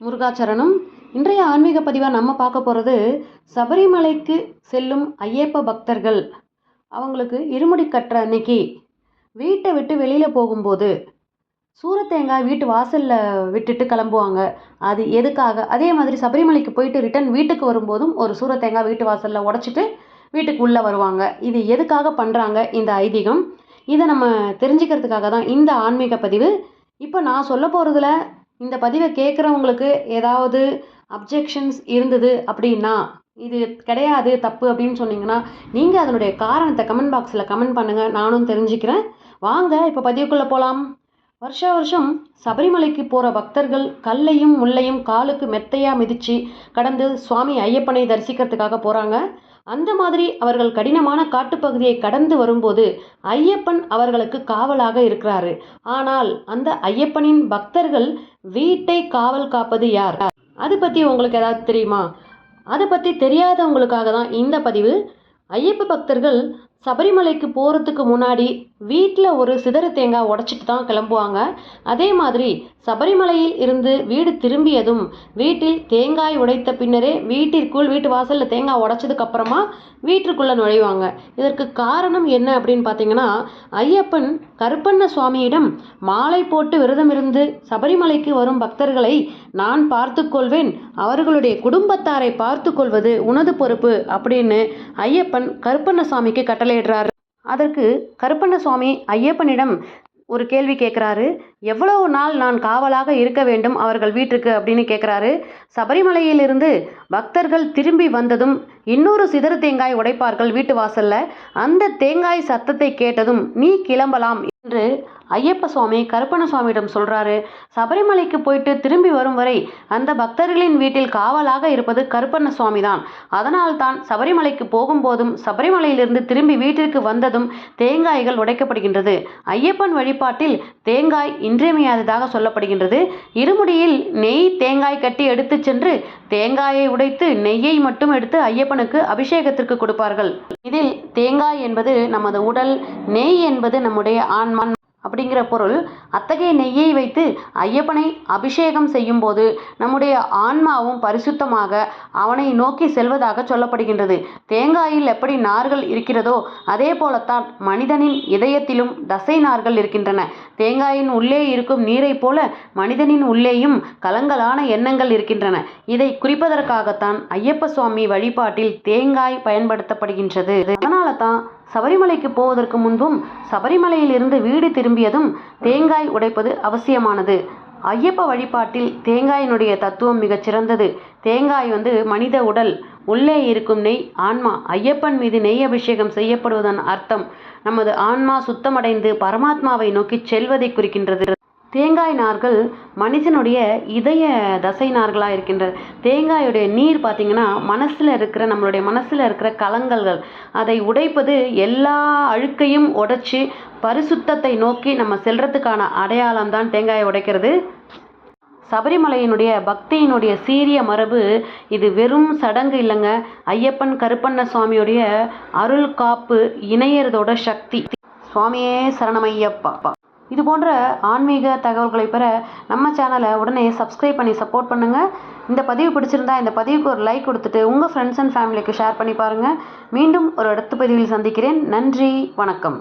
முருகாச்சரணம். இன்றைய ஆன்மீக பதிவாக நம்ம பார்க்க போகிறது சபரிமலைக்கு செல்லும் ஐயப்ப பக்தர்கள் அவங்களுக்கு இருமுடி கட்டுற அன்னைக்கு வீட்டை விட்டு வெளியில் போகும்போது சூரத்தேங்காய் வீட்டு வாசலில் விட்டுட்டு கிளம்புவாங்க. அது எதுக்காக? அதே மாதிரி சபரிமலைக்கு போயிட்டு ரிட்டன் வீட்டுக்கு வரும்போதும் ஒரு சூரத்தேங்காய் வீட்டு வாசலில் உடச்சிட்டு வீட்டுக்கு உள்ளே வருவாங்க. இது எதுக்காக பண்ணுறாங்க இந்த ஐதீகம்? இதை நம்ம தெரிஞ்சுக்கிறதுக்காக தான் இந்த ஆன்மீக பதிவு. இப்போ நான் சொல்ல போகிறதுல இந்த பதிவை கேட்குறவங்களுக்கு ஏதாவது அப்ஜெக்ஷன்ஸ் இருந்தது அப்படின்னா, இது கிடையாது தப்பு அப்படின்னு சொன்னீங்கன்னா, நீங்கள் அதனுடைய காரணத்தை கமெண்ட் பாக்ஸில் கமெண்ட் பண்ணுங்கள், நானும் தெரிஞ்சுக்கிறேன். வாங்க இப்போ பதிவுக்குள்ளே போகலாம். வருஷா வருஷம் சபரிமலைக்கு போகிற பக்தர்கள் கல்லையும் முள்ளையும் காலுக்கு மெத்தையாக மிதித்து கடந்து சுவாமி ஐயப்பனை தரிசிக்கிறதுக்காக போகிறாங்க. அந்த மாதிரி அவர்கள் கடினமான காட்டுப்பகுதியை கடந்து வரும்போது ஐயப்பன் அவர்களுக்கு காவலாக இருக்கிறாரு. ஆனால் அந்த ஐயப்பனின் பக்தர்கள் வீட்டை காவல் காப்பது யார்? அது பற்றி உங்களுக்கு ஏதாவது தெரியுமா? அதை பற்றி தெரியாதவங்களுக்காக தான் இந்த பதிவு. ஐயப்ப பக்தர்கள் சபரிமலைக்கு போகிறதுக்கு முன்னாடி வீட்டில் ஒரு சிதறு தேங்காய் உடச்சிட்டு தான் கிளம்புவாங்க. அதே மாதிரி சபரிமலையில் இருந்து வீடு திரும்பியதும் வீட்டில் தேங்காய் உடைத்த பின்னரே வீட்டு வாசலில் தேங்காய் உடைச்சதுக்கப்புறமா வீட்டுக்குள்ளே நுழைவாங்க. இதற்கு காரணம் என்ன அப்படின்னு பார்த்தீங்கன்னா, ஐயப்பன் கருப்பண்ண சுவாமியிடம் மாலை போட்டு விரதம் இருந்து சபரிமலைக்கு வரும் பக்தர்களை நான் பார்த்து கொள்வேன், அவர்களுடைய குடும்பத்தாரை பார்த்து கொள்வது உனது பொறுப்பு அப்படின்னு ஐயப்பன் கருப்பண்ண சுவாமிக்கு கட்டளையிடுறாரு. அதற்கு கருப்பண்ண சுவாமி ஐயப்பனிடம் ஒரு கேள்வி கேட்குறாரு. எவ்வளவு நாள் நான் காவலாக இருக்க வேண்டும் அவர்கள் வீட்டுக்கு அப்படின்னு கேட்குறாரு. சபரிமலையிலிருந்து பக்தர்கள் திரும்பி வந்ததும் இன்னொரு சிதறு தேங்காய் உடைப்பார்கள் வீட்டு வாசல்ல. அந்த தேங்காய் சத்தத்தை கேட்டதும் நீ கிளம்பலாம் என்று ஐயப்ப சுவாமி கருப்பண்ண சுவாமியிடம் சொல்கிறாரு. சபரிமலைக்கு போயிட்டு திரும்பி வரும் வரை அந்த பக்தர்களின் வீட்டில் காவலாக இருப்பது கருப்பண்ண சுவாமி தான். அதனால் தான் சபரிமலைக்கு போகும்போதும் சபரிமலையிலிருந்து திரும்பி வீட்டிற்கு வந்ததும் தேங்காய்கள் உடைக்கப்படுகின்றது. ஐயப்பன் வழிபாட்டில் தேங்காய் இன்றியமையாததாக சொல்லப்படுகின்றது. இருமுடியில் நெய் தேங்காய் கட்டி எடுத்து சென்று தேங்காயை உடைத்து நெய்யை மட்டும் எடுத்து ஐயப்பனுக்கு அபிஷேகத்திற்கு கொடுப்பார்கள். இதில் தேங்காய் என்பது நமது உடல், நெய் என்பது நம்முடைய ஆன்மா அப்படிங்கிற பொருள். அத்தகைய நெய்யை வைத்து ஐயப்பனை அபிஷேகம் செய்யும் போது நம்முடைய ஆன்மாவும் பரிசுத்தமாக அவனை நோக்கி செல்வதாக சொல்லப்படுகின்றது. தேங்காயில் எப்படி நார்கள் இருக்கிறதோ அதே போலத்தான் மனிதனின் இதயத்திலும் தசை நார்கள் இருக்கின்றன. தேங்காயின் உள்ளே இருக்கும் நீரை போல மனிதனின் உள்ளேயும் கலங்கலான எண்ணங்கள் இருக்கின்றன. இதை குறிப்பதற்காகத்தான் ஐயப்ப சுவாமி வழிபாட்டில் தேங்காய் பயன்படுத்தப்படுகின்றது. அதனால தான் சபரிமலைக்கு போவதற்கு முன்பும் சபரிமலையில் இருந்து வீடு திரும்பியதும் தேங்காய் உடைப்பது அவசியமானது. ஐயப்ப வழிபாட்டில் தேங்காயினுடைய தத்துவம் மிகச் சிறந்தது. தேங்காய் மனித உடல், உள்ளே இருக்கும் நெய் ஆன்மா. ஐயப்பன் மீது நெய் அபிஷேகம் செய்யப்படுவதன் அர்த்தம் நமது ஆன்மா சுத்தமடைந்து பரமாத்மாவை நோக்கி செல்வதை குறிக்கின்றது. தேங்காய் நார்கள் மனிதனுடைய இதய தசை நார்களாக இருக்கின்றது. தேங்காயுடைய நீர் பார்த்திங்கன்னா நம்மளுடைய மனசில் இருக்கிற கலங்கல்கள் அதை உடைப்பது, எல்லா அழுக்கையும் உடைச்சி பரிசுத்தத்தை நோக்கி நம்ம செல்றதுக்கான அடையாளம் தான் தேங்காயை உடைக்கிறது. சபரிமலையினுடைய பக்தியினுடைய சீரிய மரபு இது. வெறும் சடங்கு இல்லைங்க. ஐயப்பன் கருப்பண்ண சுவாமியுடைய அருள் காப்பு இணையறதோட சக்தி. சுவாமியே சரணமையப்பா. இது போன்ற ஆன்மீக தகவல்களை பெற நம்ம சேனலை உடனே சப்ஸ்கிரைப் பண்ணி சப்போர்ட் பண்ணுங்கள். இந்த பதிவு பிடிச்சிருந்தா இந்த பதிவுக்கு ஒரு லைக் கொடுத்துட்டு உங்கள் ஃப்ரெண்ட்ஸ் அண்ட் ஃபேமிலிக்கு ஷேர் பண்ணி பாருங்கள். மீண்டும் ஒரு அடுத்த பதிவில் சந்திக்கிறேன். நன்றி, வணக்கம்.